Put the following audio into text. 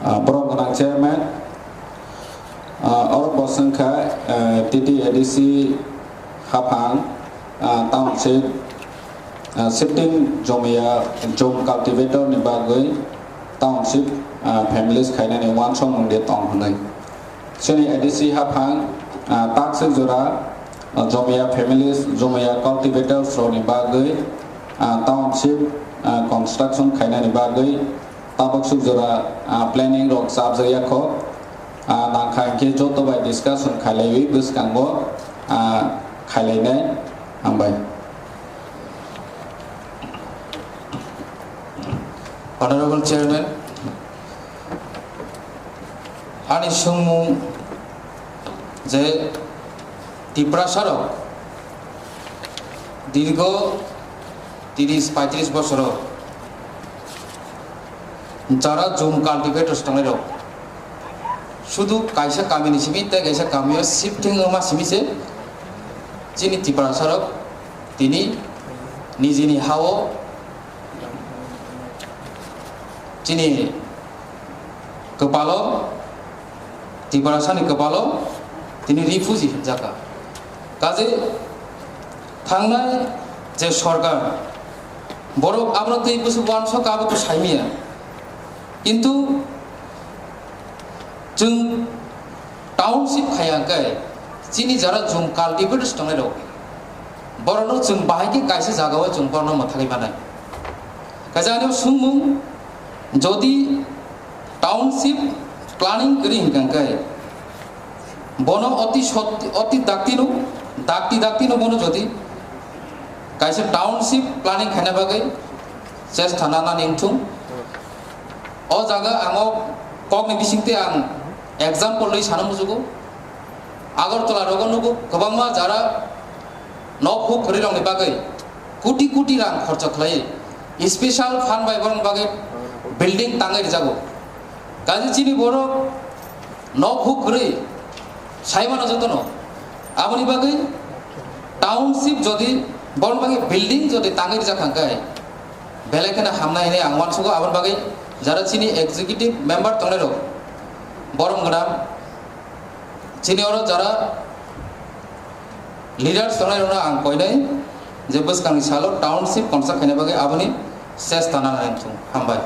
Borong Ganang Chairman, Orang Bosengka, TTADC Hapang, Township, Sitting Jomia, Jom Cultivator Nibagui, Township, Families Kainan in one song on the Tong. Sini ADC Hapang, Taxi Zura, Jomia Families, Jomia Cultivator from Nibagui, Township, Construction Kainan Nibagui, Tabak Suzura, Planning Rock Sabzaya Ko, Nangkai Joto by discussion Kalewi, Buskango, Kalene, Ambai. Honorable Chairman, Ani Sungmu Je Tiprasaro Dirgo 30-35 বছর যারা zoom কাল্টিভেটরস থাকলে শুধু কাইসা কামিনি সিমি তাই কাইসা কামিও shifting মা সিমিছে যিনি ত্রিপুরাসারক তিনি নিজেনি হাও যিনি কপালো ত্রিপুরাসানি কপালো তিনি রিফিউজি জায়গা কাজে থাংনাय যে সরকার বড় আমরা তো এই বছর 100 কাবো তো সাইমিয়া কিন্তু जों टाउनशिप खायाखै जिनि जारा जों काल्टिभेटर्स दंनाय दं बरनो जों बाहायके कायसे जागाव जों बरनो मथाखै बानाय काजानियाव सुंमुं जदि टाउनशिप प्लानिंग करि हिंकांखै बनो अति दाक्तिनो बनो जदि कायसे टाउनशिप प्लानिंग खायना बागै चेष्टा नाना निंथुं अ जागा आङो कगनि बिसिंते आं एग्जाम्पल लई सानो मुजुगो आगरतला रगनुगो गोबांमा जारा न'खौ खरिरंनि बागै कोटि रां खर्च खालायो स्पेशल फान्ड बाय बरन बागै बिल्डिं तांगै जागो गाजि चिनि बर न'खौ खरि साइमाना जतन आबनि बागै टाउनशिप जदि बरन बागै बिल्डिं जदि तांगै जाखांखाय बेलेखना हामनायनि आं वानसुगो आबन बागै जारा चिनि एग्जीक्यूटिव मेम्बर तंनाय दं बरम गदाम चिनि और जारा लीडर्स तंनाय दं आं कयनाय जे बसकांनि सालो टाउनशिप कनस्ट्रक्ट खायना बागै आबनि सेस ताना नायथुं हामबाय।